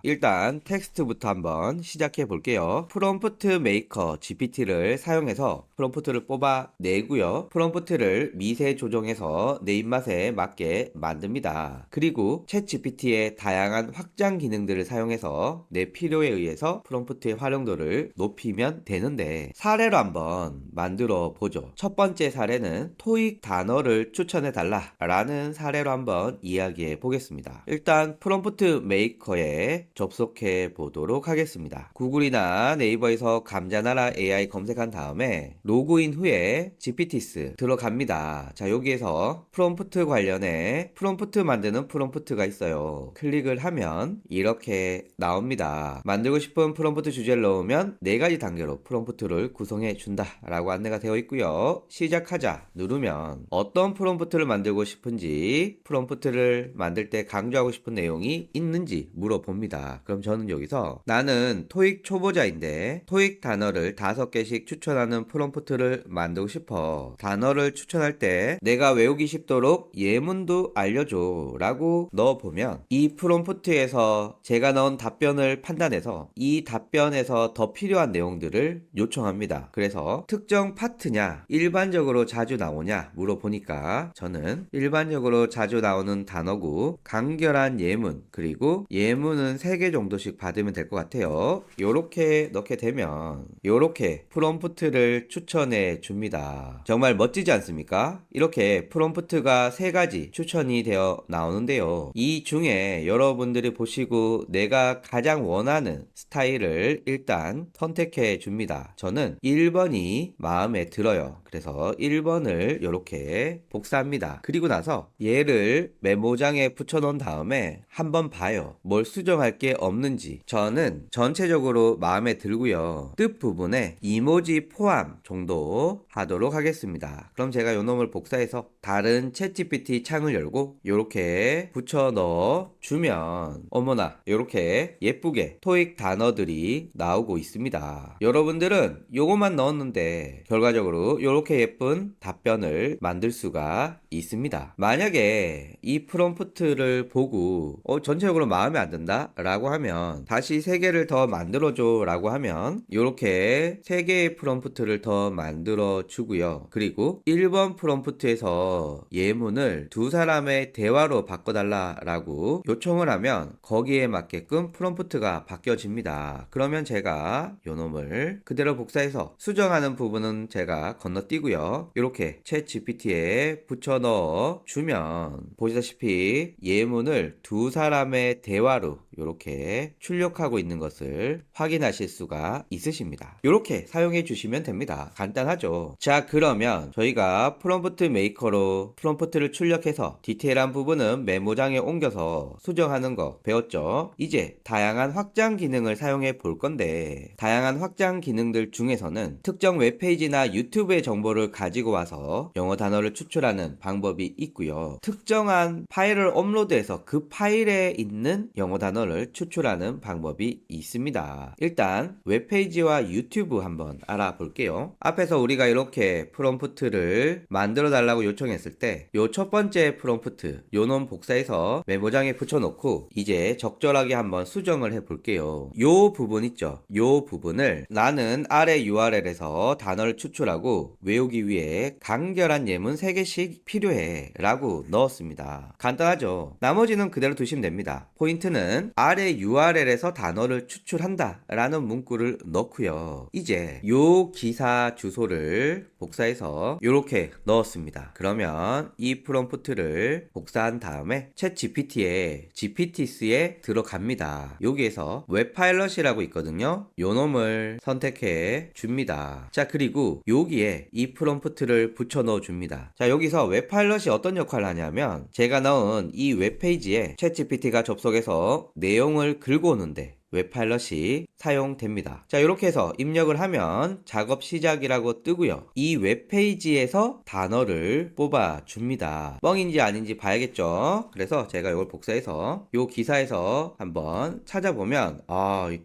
일단 텍스트부터 한번 시작해 볼게요. 프롬프트 메이커 GPT를 사용해서 프롬프트를 뽑아 내고요. 프롬프트를 미세 조정해서 내 입맛에 맞게 만듭니다. 그리고 챗 GPT의 다양한 확장 기능들을 사용해서 내 필요에 의해서 프롬프트의 활용도를 높이면 되는데, 사례로 한번 만들어 보죠. 첫 번째 사례는 토익 단어를 추천해 달라 라는 사례로 한번 이야기해 보겠습니다. 일단 프롬프트 메이커에 접속해 보도록 하겠습니다. 구글이나 네이버에서 감자나라 AI 검색한 다음에 로그인 후에 GPTs 들어갑니다. 자, 여기에서 프롬프트 관련해 프롬프트 만드는 프롬프트가 있어요. 클릭을 하면 이렇게 나옵니다. 만들고 싶은 프롬프트 주제를 넣으면 4가지 단계로 프롬프트를 구성해 준다 라고 안내가 되어 있고요. 시작하자 누르면 어떤 프롬프트를 만들고 싶은지, 프롬프트를 만들 때 강조하고 싶은 내용이 있는지 물어봅니다. 그럼 저는 여기서 나는 토익 초보자인데 토익 단어를 5개씩 추천하는 프롬프트를 만들고 싶어. 단어를 추천할 때 내가 외우기 쉽도록 예문도 알려줘 라고 넣어보면 이 프롬프트에서 제가 넣은 답변을 판단해서 이 답변에서 더 필요한 내용들을 요청합니다. 그래서 특정 파트냐, 일반적으로 자주 나오냐 물어보니까 저는 일반적으로 자주 나오는 단어고 간결한 예문, 그리고 예문은 3개 정도씩 받으면 될 것 같아요. 요렇게 넣게 되면 요렇게 프롬프트를 추천해 줍니다. 정말 멋지지 않습니까? 이렇게 프롬프트가 3가지 추천이 되어 나오는데요. 이 중에 여러분들이 보시고 내가 가장 원하는 스타일을 일단 선택해 줍니다. 저는 1번이 마음에 들어요. 그래서 1번을 이렇게 복사합니다. 그리고 나서 얘를 메모장에 붙여 놓은 다음에 한번 봐요. 뭘 수정할 게 없는지. 저는 전체적으로 마음에 들고요. 뜻 부분에 이모지 포함 정도 하도록 하겠습니다. 그럼 제가 요 놈을 복사해서 다른 챗GPT 창을 열고 이렇게 붙여 넣어 주면 어머나 이렇게 예쁘게 토익 단어들이 나오고 있습니다. 여러분들은 요것만 넣었는데 결과적으로 이렇게 예쁜 답변을 만들 수가 있습니다. 만약에 이 프롬프트를 보고 전체적으로 마음에 안 든다 라고 하면 다시 3개를 더 만들어줘 라고 하면 이렇게 3개의 프롬프트를 더 만들어 주고요. 그리고 1번 프롬프트에서 예문을 2사람의 대화로 바꿔달라 라고 요청을 하면 거기에 맞게끔 프롬프트가 바뀌어집니다. 그러면 제가 요 놈을 그대로 복사해서 수정하는 부분은 제가 건너뛰고요. 이렇게 챗 GPT에 붙여 넣어 주면 보시다시피 예문을 2사람의 대화로 이렇게 출력하고 있는 것을 확인하실 수가 있으십니다. 이렇게 사용해 주시면 됩니다. 간단하죠? 자, 그러면 저희가 프롬프트 메이커로 프롬프트를 출력해서 디테일한 부분은 메모장에 옮겨서 수정하는 거 배웠죠? 이제 다양한 확장 기능을 사용해 볼 건데, 다양한 확장 기능들 중에서는 특정 웹페이지나 유튜브의 정보를 가지고 와서 영어 단어를 추출하는 방법이 있고요. 특정한 파일을 업로드해서 그 파일에 있는 영어 단어를 추출하는 방법이 있습니다. 일단 웹페이지와 유튜브 한번 알아볼게요. 앞에서 우리가 이렇게 프롬프트를 만들어 달라고 요청했을 때 요 첫 번째 프롬프트 요 놈 복사해서 메모장에 붙여놓고 이제 적절하게 한번 수정을 해볼게요. 요 부분 있죠? 요 부분을 나는 아래 URL에서 단어를 추출하고 외우기 위해 간결한 예문 3개씩 필요해 라고 넣었습니다. 간단하죠? 나머지는 그대로 두시면 됩니다. 포인트는 아래 URL에서 단어를 추출한다 라는 문구를 넣고요. 이제 요 기사 주소를 복사해서 이렇게 넣었습니다. 그러면 이 프롬프트를 복사한 다음에 챗 GPT에 GPTs에 들어갑니다. 여기에서 웹파일럿이라고 있거든요. 요 놈을 선택해 줍니다. 자, 그리고 여기에 이 프롬프트를 붙여 넣어 줍니다. 자, 여기서 웹파일럿이 어떤 역할을 하냐면 제가 넣은 이 웹페이지에 챗 GPT가 접속해서 내용을 긁어 오는데 웹파일럿이 사용됩니다. 자, 이렇게 해서 입력을 하면 작업 시작이라고 뜨고요. 이 웹페이지에서 단어를 뽑아 줍니다. 뻥인지 아닌지 봐야겠죠. 그래서 제가 이걸 복사해서 이 기사에서 한번 찾아보면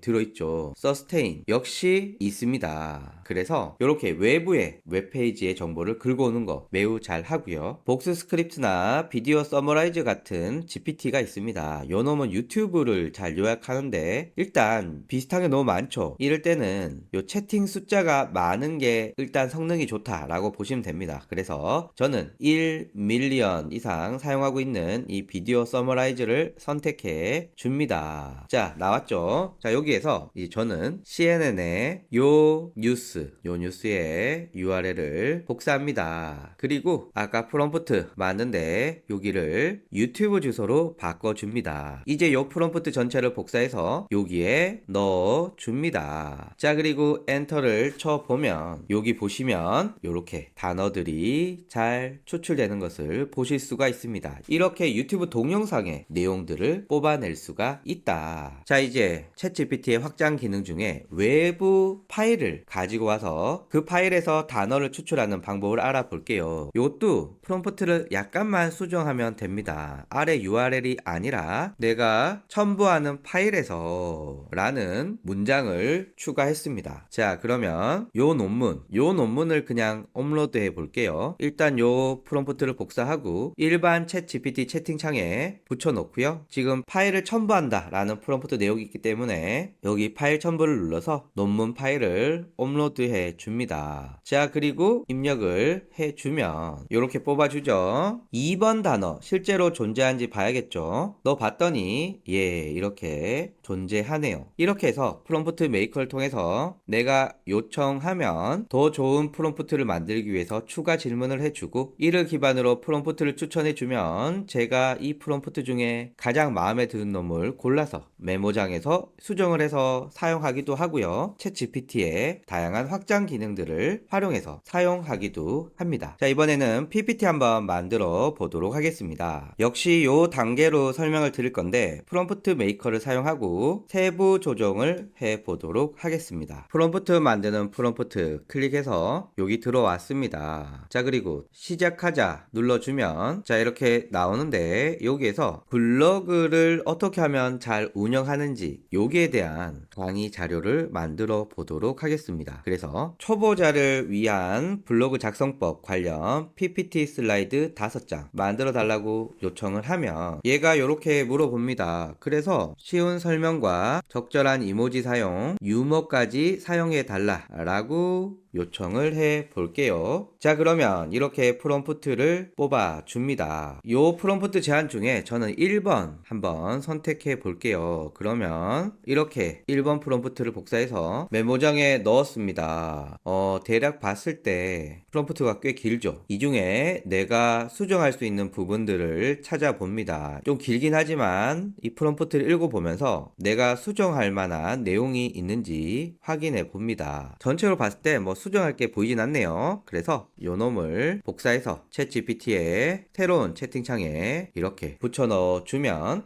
들어있죠. sustain 역시 있습니다. 그래서 이렇게 외부의 웹페이지의 정보를 긁어오는 거 매우 잘 하고요. 복스 스크립트나 비디오 서머라이즈 같은 GPT가 있습니다. 요 놈은 유튜브를 잘 요약하는데 일단 비슷한 게 너무 많죠. 이럴 때는 요 채팅 숫자가 많은 게 일단 성능이 좋다라고 보시면 됩니다. 그래서 저는 1밀리언 이상 사용하고 있는 이 비디오 서머라이즈를 선택해 줍니다. 자, 나왔죠? 자, 여기에서 이제 저는 CNN의 요 뉴스의 URL을 복사합니다. 그리고 아까 프롬프트 맞는데 여기를 유튜브 주소로 바꿔줍니다. 이제 요 프롬프트 전체를 복사해서 여기에 넣어줍니다. 자, 그리고 엔터를 쳐보면 여기 보시면 이렇게 단어들이 잘 추출되는 것을 보실 수가 있습니다. 이렇게 유튜브 동영상의 내용들을 뽑아낼 수가 있다. 자, 이제 챗GPT의 확장 기능 중에 외부 파일을 가지고 와서 그 파일에서 단어를 추출하는 방법을 알아볼게요. 이것도 프롬프트를 약간만 수정하면 됩니다. 아래 URL이 아니라 내가 첨부하는 파일에서 라는 문장을 추가했습니다. 자, 그러면 요 논문을 그냥 업로드해 볼게요. 일단 요 프롬프트를 복사하고 일반 챗 GPT 채팅창에 붙여놓고요. 지금 파일을 첨부한다 라는 프롬프트 내용이 있기 때문에 여기 파일 첨부를 눌러서 논문 파일을 업로드해 줍니다. 자, 그리고 입력을 해주면 이렇게 뽑아주죠. 2번 단어 실제로 존재한지 봐야겠죠. 너 봤더니 이렇게 존재하네요. 이렇게 해서 프롬프트 메이커를 통해서 내가 요청하면 더 좋은 프롬프트를 만들기 위해서 추가 질문을 해주고 이를 기반으로 프롬프트를 추천해주면 제가 이 프롬프트 중에 가장 마음에 드는 놈을 골라서 메모장에서 수정을 해서 사용하기도 하고요. 챗 GPT의 다양한 확장 기능들을 활용해서 사용하기도 합니다. 자, 이번에는 PPT 한번 만들어 보도록 하겠습니다. 역시 요 단계로 설명을 드릴 건데 프롬프트 메이커를 사용하고 세부 조정을 해 보도록 하겠습니다. 프롬프트 만드는 프롬프트 클릭해서 여기 들어왔습니다. 자, 그리고 시작하자 눌러주면 자, 이렇게 나오는데 여기에서 블로그를 어떻게 하면 잘 운영하는지 여기에 대한 강의 자료를 만들어 보도록 하겠습니다. 그래서 초보자를 위한 블로그 작성법 관련 PPT 슬라이드 5장 만들어 달라고 요청을 하면 얘가 이렇게 물어봅니다. 그래서 쉬운 설명과 적절한 이모지 사용, 유머까지 사용해 달라라고 요청을 해 볼게요. 자, 그러면 이렇게 프롬프트를 뽑아 줍니다. 요 프롬프트 제한 중에 저는 1번 한번 선택해 볼게요. 그러면 이렇게 1번 프롬프트를 복사해서 메모장에 넣었습니다. 대략 봤을 때 프롬프트가 꽤 길죠. 이 중에 내가 수정할 수 있는 부분들을 찾아봅니다. 좀 길긴 하지만 이 프롬프트를 읽어보면서 내가 수정할 만한 내용이 있는지 확인해 봅니다. 전체로 봤을 때 수정할 게 보이진 않네요. 그래서 요 놈을 복사해서 챗 GPT의 새로운 채팅창에 이렇게 붙여 넣어 주면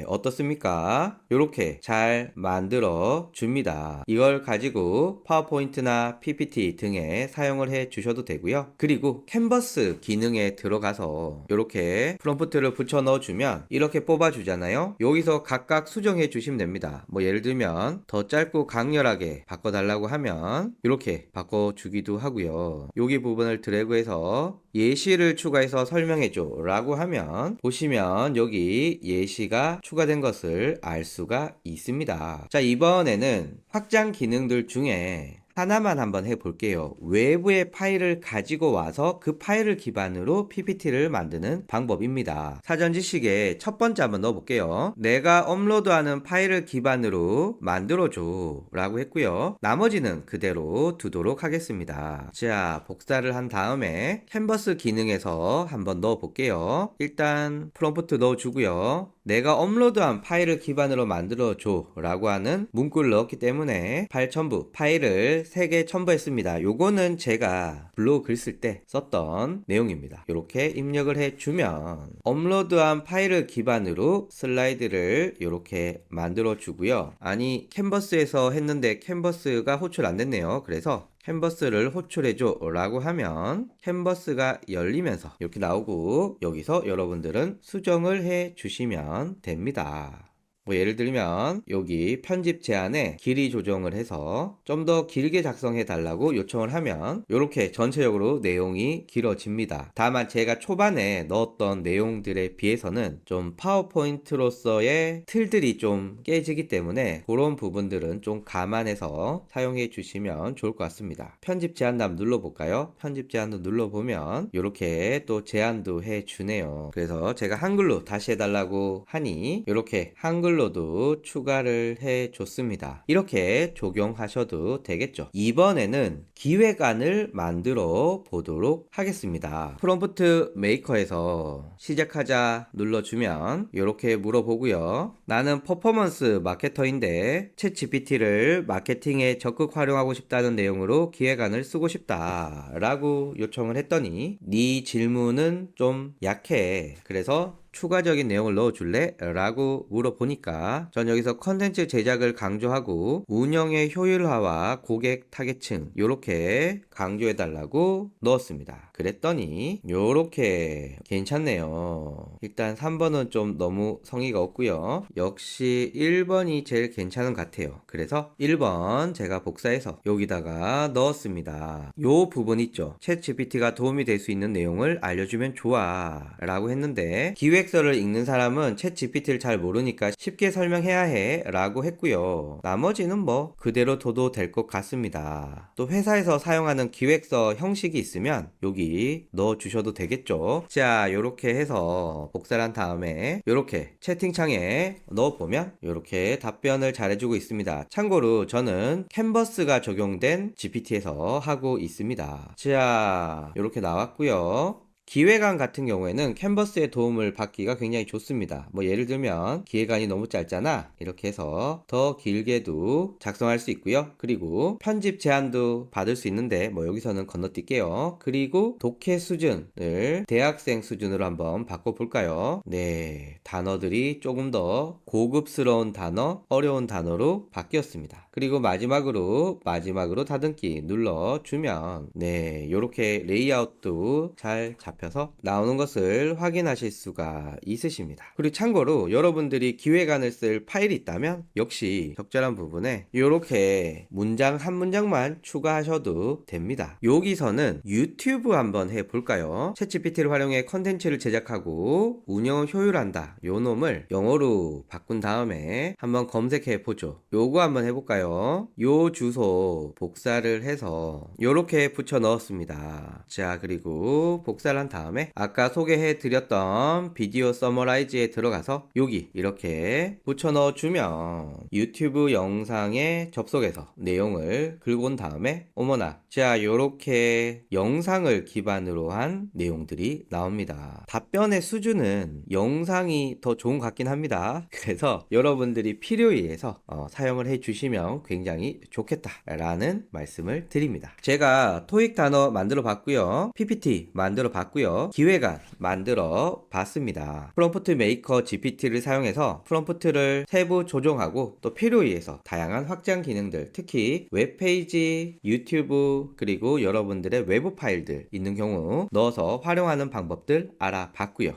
어떻습니까? 이렇게 잘 만들어 줍니다. 이걸 가지고 파워포인트나 PPT 등에 사용을 해 주셔도 되고요. 그리고 캔버스 기능에 들어가서 이렇게 프롬프트를 붙여 넣어 주면 이렇게 뽑아 주잖아요. 여기서 각각 수정해 주시면 됩니다. 예를 들면 더 짧고 강렬하게 바꿔 달라고 하면 이렇게 바꿔주기도 하고요. 여기 부분을 드래그해서 예시를 추가해서 설명해줘 라고 하면 보시면 여기 예시가 추가된 것을 알 수가 있습니다. 자, 이번에는 확장 기능들 중에 하나만 한번 해볼게요. 외부의 파일을 가지고 와서 그 파일을 기반으로 PPT를 만드는 방법입니다. 사전 지식에 첫 번째 한번 넣어볼게요. 내가 업로드하는 파일을 기반으로 만들어줘 라고 했고요. 나머지는 그대로 두도록 하겠습니다. 자, 복사를 한 다음에 캔버스 캔버스 기능에서 한번 넣어 볼게요. 일단 프롬프트 넣어주고요. 내가 업로드한 파일을 기반으로 만들어줘 라고 하는 문구를 넣었기 때문에 파일 첨부, 파일을 3개 첨부했습니다. 요거는 제가 블로그 글 쓸 때 썼던 내용입니다. 이렇게 입력을 해주면 업로드한 파일을 기반으로 슬라이드를 이렇게 만들어 주고요. 아니 캔버스에서 했는데 캔버스가 호출 안 됐네요. 그래서 캔버스를 호출해줘 라고 하면 캔버스가 열리면서 이렇게 나오고, 여기서 여러분들은 수정을 해 주시면 됩니다. 뭐 예를 들면 여기 편집 제한에 길이 조정을 해서 좀 더 길게 작성해 달라고 요청을 하면 이렇게 전체적으로 내용이 길어집니다. 다만 제가 초반에 넣었던 내용들에 비해서는 좀 파워포인트로서의 틀들이 좀 깨지기 때문에 그런 부분들은 좀 감안해서 사용해 주시면 좋을 것 같습니다. 편집 제한도 눌러볼까요? 편집 제한도 눌러보면 이렇게 또 제한도 해 주네요. 그래서 제가 한글로 다시 해달라고 하니 이렇게 한글로도 추가를 해 줬습니다. 이렇게 적용하셔도 되겠죠. 이번에는 기획안을 만들어 보도록 하겠습니다. 프롬프트 메이커에서 시작하자 눌러주면 이렇게 물어보고요. 나는 퍼포먼스 마케터인데 챗GPT를 마케팅에 적극 활용하고 싶다는 내용으로 기획안을 쓰고 싶다 라고 요청을 했더니 네 질문은 좀 약해. 그래서 추가적인 내용을 넣어줄래? 라고 물어보니까 전 여기서 컨텐츠 제작을 강조하고 운영의 효율화와 고객 타겟층 요렇게 강조해달라고 넣었습니다. 그랬더니 요렇게 괜찮네요. 일단 3번은 좀 너무 성의가 없고요. 역시 1번이 제일 괜찮은 것 같아요. 그래서 1번 제가 복사해서 여기다가 넣었습니다. 요 부분 있죠. 챗GPT가 도움이 될 수 있는 내용을 알려주면 좋아 라고 했는데 기획서를 읽는 사람은 챗GPT를 잘 모르니까 쉽게 설명해야 해 라고 했고요. 나머지는 뭐 그대로 둬도 될 것 같습니다. 또 회사에서 사용하는 기획서 형식이 있으면 여기 넣어 주셔도 되겠죠. 자, 요렇게 해서 복사를 한 다음에 요렇게 채팅창에 넣어 보면 요렇게 답변을 잘해주고 있습니다. 참고로 저는 캔버스가 적용된 GPT에서 하고 있습니다. 자, 요렇게 나왔고요. 기획안 같은 경우에는 캔버스의 도움을 받기가 굉장히 좋습니다. 뭐 예를 들면 기획안이 너무 짧잖아 이렇게 해서 더 길게도 작성할 수 있고요. 그리고 편집 제한도 받을 수 있는데 뭐 여기서는 건너뛸게요. 그리고 독해 수준을 대학생 수준으로 한번 바꿔볼까요? 네, 단어들이 조금 더 고급스러운 단어, 어려운 단어로 바뀌었습니다. 그리고 마지막으로 다듬기 눌러주면 네, 요렇게 레이아웃도 잘 잡혀서 나오는 것을 확인하실 수가 있으십니다. 그리고 참고로 여러분들이 기획안을 쓸 파일이 있다면 역시 적절한 부분에 요렇게 문장 한 문장만 추가하셔도 됩니다. 여기서는 유튜브 한번 해볼까요? 챗GPT를 활용해 컨텐츠를 제작하고 운영을 효율한다. 요 놈을 영어로 바꾼 다음에 한번 검색해 보죠. 요거 한번 해볼까요? 요 주소 복사를 해서 요렇게 붙여 넣었습니다. 자, 그리고 복사를 한 다음에 아까 소개해 드렸던 비디오 서머라이즈에 들어가서 여기 이렇게 붙여 넣어 주면 유튜브 영상에 접속해서 내용을 긁어 온 다음에 어머나, 자, 요렇게 영상을 기반으로 한 내용들이 나옵니다. 답변의 수준은 영상이 더 좋은 것 같긴 합니다. 그래서 여러분들이 필요에 의해서 사용을 해 주시면 굉장히 좋겠다라는 말씀을 드립니다. 제가 토익 단어 만들어 봤고요. PPT 만들어 봤고요. 기획안 만들어 봤습니다. 프롬프트 메이커 GPT를 사용해서 프롬프트를 세부 조정하고 또 필요에 의해서 다양한 확장 기능들, 특히 웹페이지, 유튜브, 그리고 여러분들의 외부 파일들 있는 경우 넣어서 활용하는 방법들 알아봤고요.